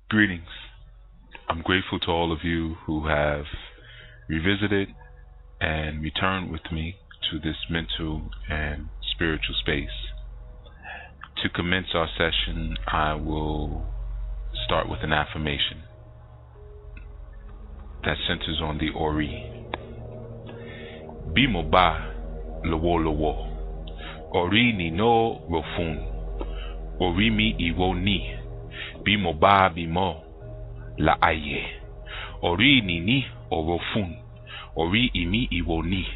Greetings. I'm grateful to all of you who have revisited and returned with me to this mental and spiritual space. To commence our session, I will start with an affirmation that centers on the ORI. Bimo ba lowo lowo. Ori ni no rofun. Ori mi iwo ni. Bimo ba bimo la aye. Ori ni ni orofun. Ori imi iwo ni.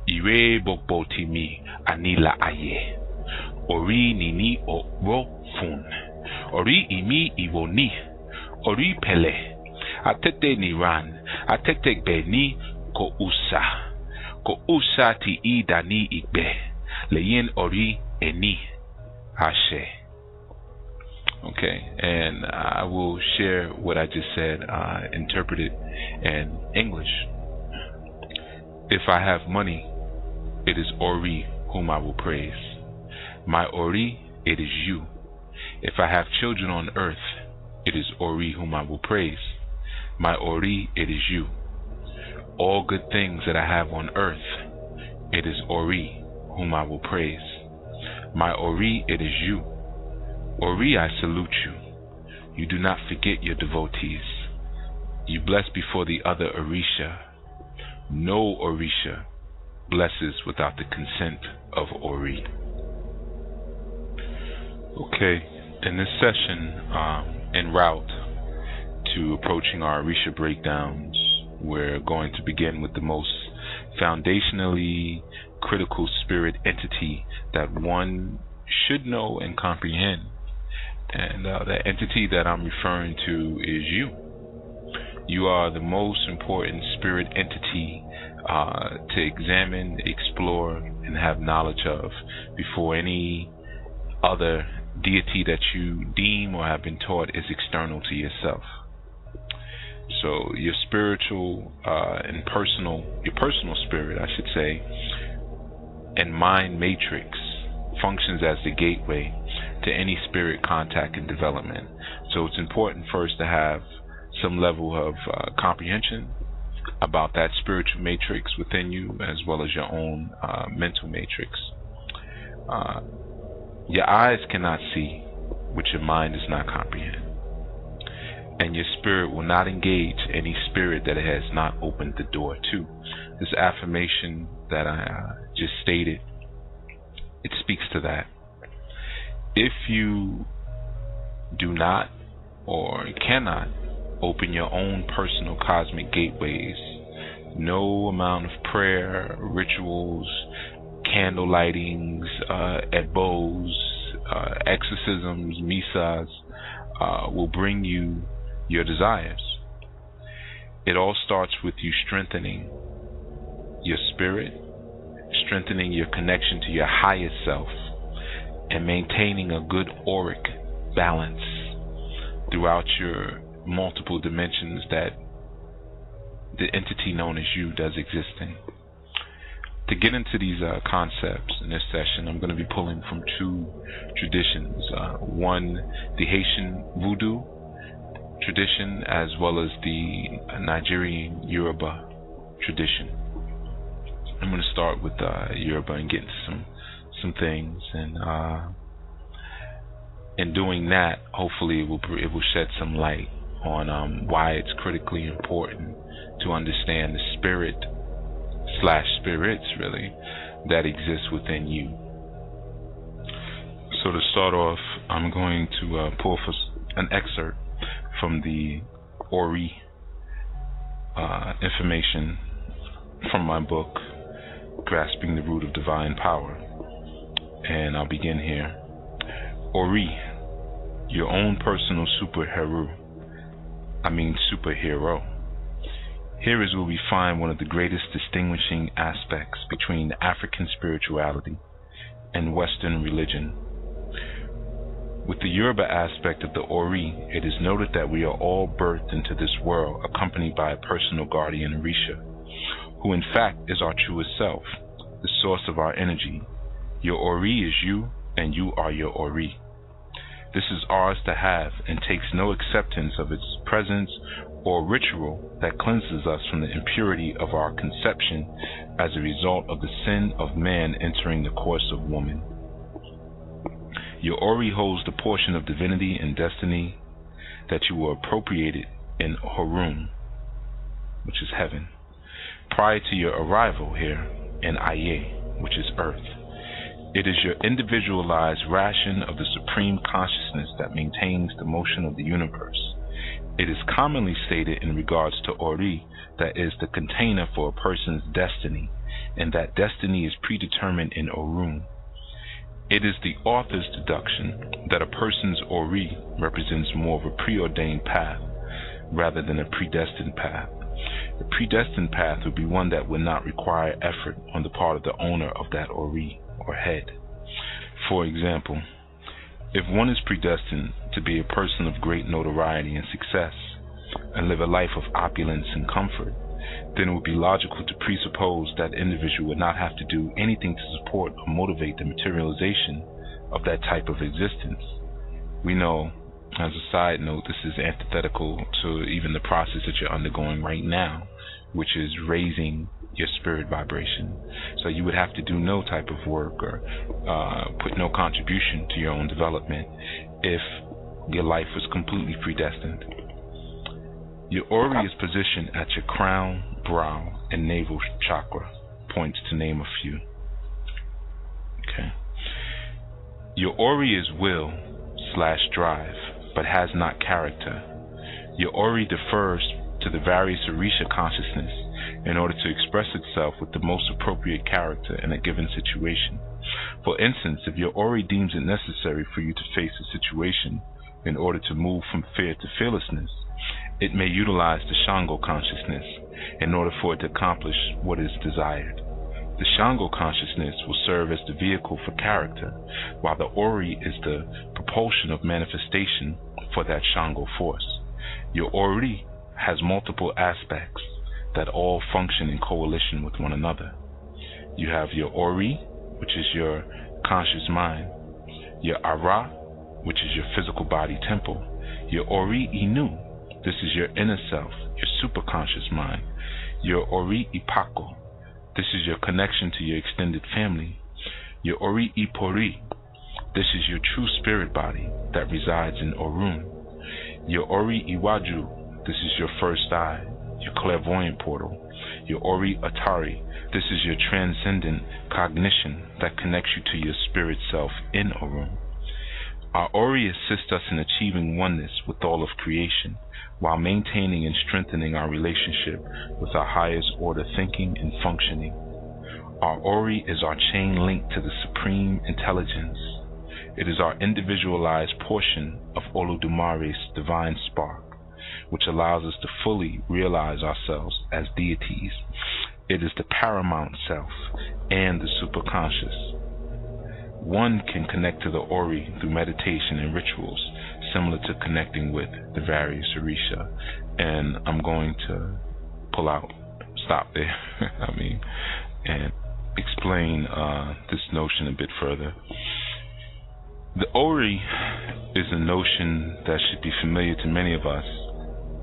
Ire bokboti mi ani la aye. Ori ni ni orofun. Ori imi iwo ni. Ori pele. Atete ni ran. Atete be ni ko usa. Ko usa ti ida ni igbe. Leyen ori eni. Ashe. Okay, and I will share what I just said, interpreted in English. If I have money, it is Ori whom I will praise. My Ori, it is you. If I have children on earth, it is Ori whom I will praise. My Ori, it is you. All good things that I have on earth, it is Ori whom I will praise. My Ori, it is you. Ori, I salute you. You do not forget your devotees. You bless before the other Orisha. No Orisha blesses without the consent of Ori. Okay, in this session, en route to approaching our Orisha breakdowns, we're going to begin with the most foundationally critical spirit entity that one should know and comprehend. And the entity that I'm referring to is you. You are the most important spirit entity to examine, explore, and have knowledge of before any other deity that you deem or have been taught is external to yourself. So your spiritual and your personal spirit, I should say, and mind matrix functions as the gateway to any spirit contact and development. So it's important first to have some level of comprehension about that spiritual matrix within you, as well as your own mental matrix. Your eyes cannot see what your mind does not comprehend, and your spirit will not engage any spirit that it has not opened the door to. This affirmation that I just stated, it speaks to that. If you do not or cannot open your own personal cosmic gateways, no amount of prayer, rituals, candle lightings, ebos, exorcisms, misas will bring you your desires. It all starts with you strengthening your spirit, strengthening your connection to your highest self, and maintaining a good auric balance throughout your multiple dimensions that the entity known as you does exist in. To get into these concepts in this session, I'm going to be pulling from two traditions. One, the Haitian voodoo tradition, as well as the Nigerian Yoruba tradition. I'm going to start with Yoruba and get into some things, and in doing that, hopefully it will shed some light on why it's critically important to understand the spirit / spirits really that exists within you. So to start off, I'm going to pull for an excerpt from the ORI information from my book, Grasping the Root of Divine Power. And I'll begin here. Ori, your own personal superhero. Here is where we find one of the greatest distinguishing aspects between African spirituality and Western religion. With the Yoruba aspect of the Ori, it is noted that we are all birthed into this world accompanied by a personal guardian Orisha, who in fact is our truest self, the source of our energy. Your Ori is you, and you are your Ori. This is ours to have and takes no acceptance of its presence or ritual that cleanses us from the impurity of our conception as a result of the sin of man entering the course of woman. Your Ori holds the portion of divinity and destiny that you were appropriated in Horum, which is heaven, prior to your arrival here in Aye, which is earth. It is your individualized ration of the supreme consciousness that maintains the motion of the universe. It is commonly stated in regards to Ori that is the container for a person's destiny, and that destiny is predetermined in Orum. It is the author's deduction that a person's Ori represents more of a preordained path rather than a predestined path. The predestined path would be one that would not require effort on the part of the owner of that Ori or head. For example, if one is predestined to be a person of great notoriety and success and live a life of opulence and comfort, then it would be logical to presuppose that individual would not have to do anything to support or motivate the materialization of that type of existence. We know, as a side note, this is antithetical to even the process that you're undergoing right now, which is raising your spirit vibration. So you would have to do no type of work or put no contribution to your own development if your life was completely predestined. Your Ori is positioned at your crown, brow, and navel chakra, points to name a few. Okay. Your Ori is will/drive, but has not character. Your Ori defers to the various Orisha consciousness in order to express itself with the most appropriate character in a given situation. For instance, if your Ori deems it necessary for you to face a situation in order to move from fear to fearlessness, it may utilize the Shango consciousness in order for it to accomplish what is desired. The Shango consciousness will serve as the vehicle for character, while the Ori is the propulsion of manifestation for that Shango force. Your Ori has multiple aspects that all function in coalition with one another. You have your Ori, which is your conscious mind, your Ara, which is your physical body temple, your Ori Inu, this is your inner self, your superconscious mind, your Ori Ipako, this is your connection to your extended family, your Ori Ipori, this is your true spirit body that resides in Orun, your Ori Iwaju, this is your first eye, your clairvoyant portal, your Ori Atari, this is your transcendent cognition that connects you to your spirit self in Orun. Our Ori assists us in achieving oneness with all of creation, while maintaining and strengthening our relationship with our highest order thinking and functioning. Our Ori is our chain link to the supreme intelligence. It is our individualized portion of Oludumare's divine spark, which allows us to fully realize ourselves as deities. It is the paramount self and the superconscious. One can connect to the Ori through meditation and rituals, similar to connecting with the various Orisha. And I'm going to stop there, and explain this notion a bit further. The Ori is a notion that should be familiar to many of us,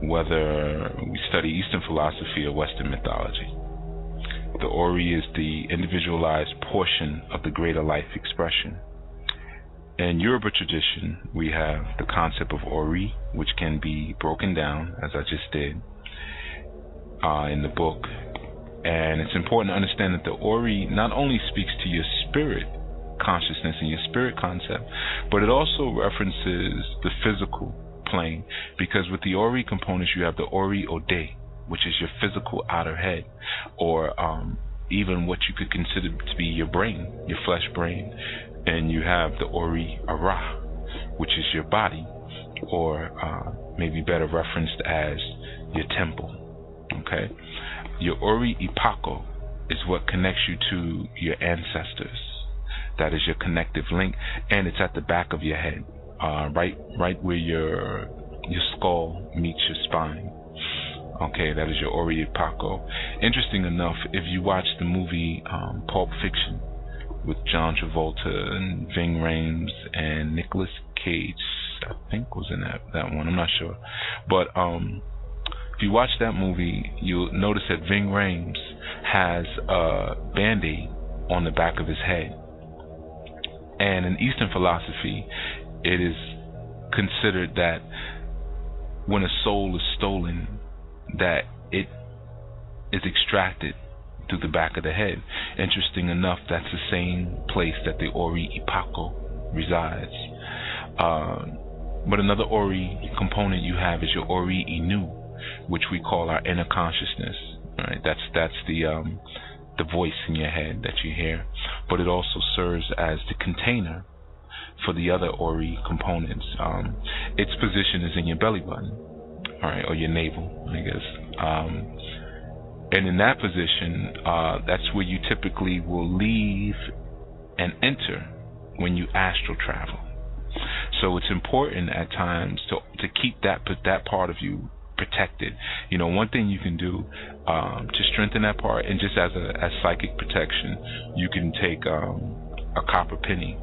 whether we study Eastern philosophy or Western mythology. The Ori is the individualized portion of the greater life expression. In Yoruba tradition, we have the concept of Ori, which can be broken down, as I just did, in the book. And it's important to understand that the Ori not only speaks to your spirit consciousness and your spirit concept, but it also references the physical plane, because with the Ori components you have the Ori Ode, which is your physical outer head, or even what you could consider to be your brain, your flesh brain, and you have the Ori Ara, which is your body, or maybe better referenced as your temple. Okay, your Ori Ipako is what connects you to your ancestors. That is your connective link, and it's at the back of your head, right where your skull meets your spine. Okay, that is your Ori Ipako. Interesting enough, if you watch the movie Pulp Fiction, with John Travolta and Ving Rhames and Nicolas Cage, I think was in that one. I'm not sure, but if you watch that movie, you'll notice that Ving Rhames has a band-aid on the back of his head. And in Eastern philosophy, it is considered that when a soul is stolen, that it is extracted through the back of the head. Interesting enough, that's the same place that the Ori Ipako resides. But another Ori component you have is your Ori Inu, which we call our inner consciousness. Right? That's the voice in your head that you hear. But it also serves as the container for the other Ori components. Its position is in your belly button, all right, or your navel, I guess. And in that position, that's where you typically will leave and enter when you astral travel. So it's important at times to keep that part of you protected. You know, one thing you can do to strengthen that part, and just as psychic protection, you can take a copper penny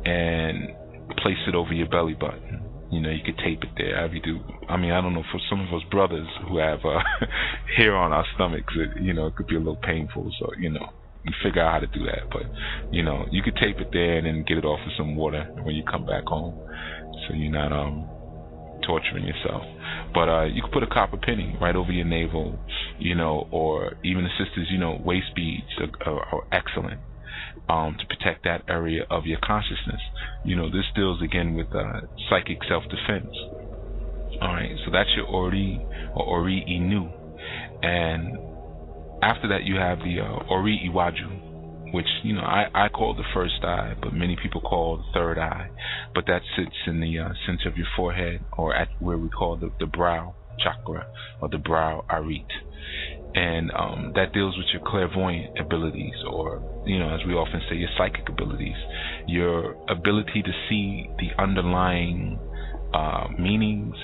and place it over your belly button. You know, you could tape it there. I don't know, for some of us brothers who have hair on our stomachs, it could be a little painful. So, you figure out how to do that. But, you could tape it there and then get it off with some water when you come back home, so you're not torturing yourself. But you could put a copper penny right over your navel, or even the sisters, waist beads are excellent to protect that area of your consciousness. This deals again with psychic self-defense. All right, so that's your Ori or Ori Inu. And after that, you have the Ori Iwaju, which I call the first eye, but many people call the third eye. But that sits in the center of your forehead, or at where we call the brow chakra, or the brow arit. And that deals with your clairvoyant abilities, or as we often say, your psychic abilities, your ability to see the underlying meanings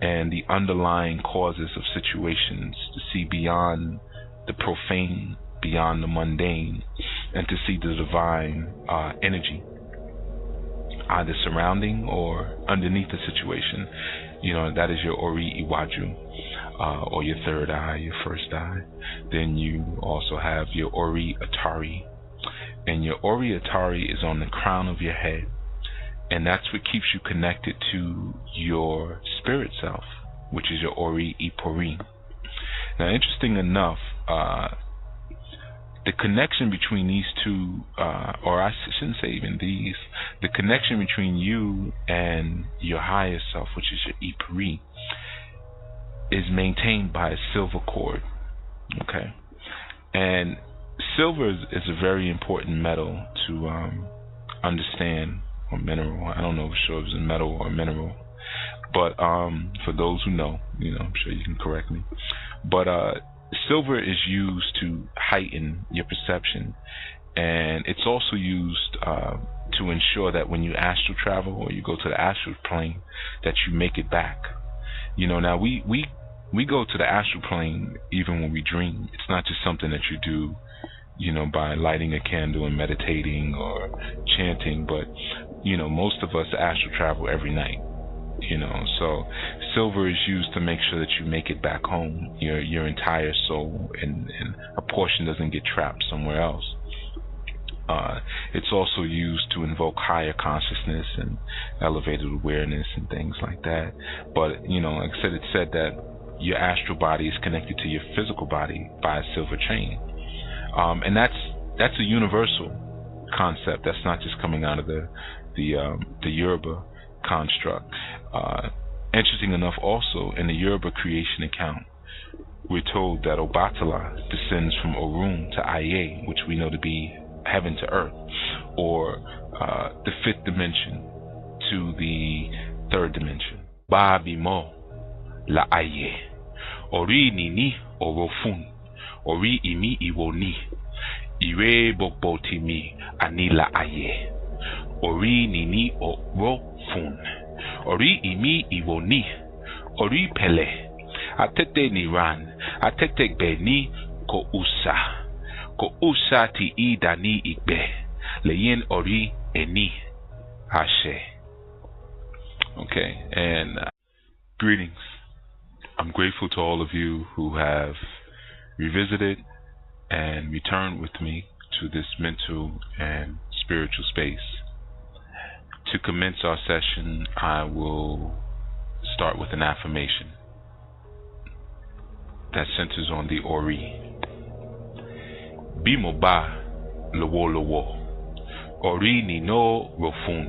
and the underlying causes of situations, to see beyond the profane, beyond the mundane, and to see the divine energy either surrounding or underneath the situation. That is your Ori Iwaju, or your third eye, your first eye. Then you also have your Ori Atari, and your Ori Atari is on the crown of your head, and that's what keeps you connected to your spirit self, which is your Ori Ipori. Now, interesting enough, the connection between these two, or I shouldn't say even these, the connection between you and your higher self, which is your Ipori, is maintained by a silver cord. Okay, and silver is a very important metal to understand, or mineral. I don't know for sure if it's a metal or a mineral, but for those who know, I'm sure you can correct me. But silver is used to heighten your perception, and it's also used to ensure that when you astral travel or you go to the astral plane, that you make it back. Now we go to the astral plane even when we dream. It's not just something that you do, by lighting a candle and meditating or chanting, but most of us astral travel every night. So silver is used to make sure that you make it back home, your entire soul, and a portion doesn't get trapped somewhere else. It's also used to invoke higher consciousness and elevated awareness and things like that. But like I said, it's said that your astral body is connected to your physical body by a silver chain, and that's a universal concept. That's not just coming out of the Yoruba construct. Interesting enough, also in the Yoruba creation account, we're told that Obatala descends from Orun to Aye, which we know to be heaven to earth, or the fifth dimension to the third dimension. Babi mo la Aye, ori nini orofun, ori imi iwoni, ire bokbotimi anila Aye, ori nini orofun, ori imi iwoni, ori pele, atete niran, atete beni ko usa, ko usati idani ikbe leyin ori eni ashe. Okay, and greetings. I'm grateful to all of you who have revisited and returned with me to this mental and spiritual space. To commence our session, I will start with an affirmation that centers on the ORI. Bimo ba lowo lowo. ORI ni no rofun.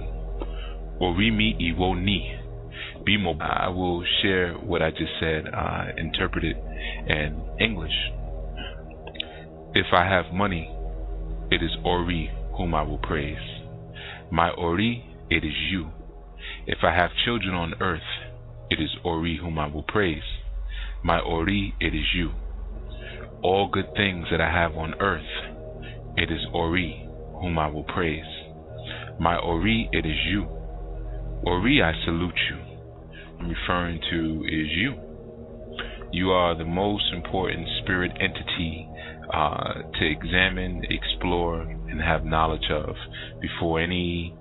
ORI mi iwo ni. Bimo. I will share what I just said, interpreted in English. If I have money, it is ORI whom I will praise. My ORI, it is you. If I have children on earth, it is ORI whom I will praise. My ORI, it is you. All good things that I have on earth, it is ORI whom I will praise. My ORI, it is you. ORI, I salute you. I'm referring to is you. You are the most important spirit entity to examine, explore, and have knowledge of before any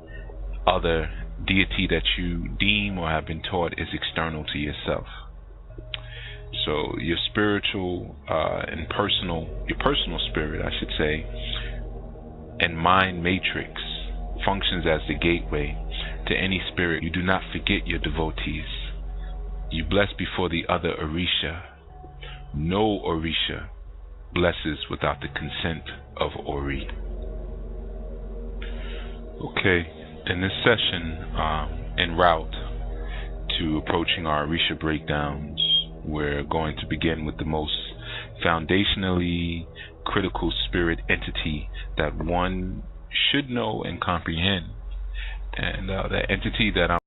other deity that you deem or have been taught is external to yourself. So your spiritual and your personal spirit, I should say, and mind matrix functions as the gateway to any spirit. You do not forget your devotees. You bless before the other Orisha. No Orisha blesses without the consent of ORI. Okay, in this session, en route to approaching our Orisha breakdowns, we're going to begin with the most foundationally critical spirit entity that one should know and comprehend. And the entity that I'm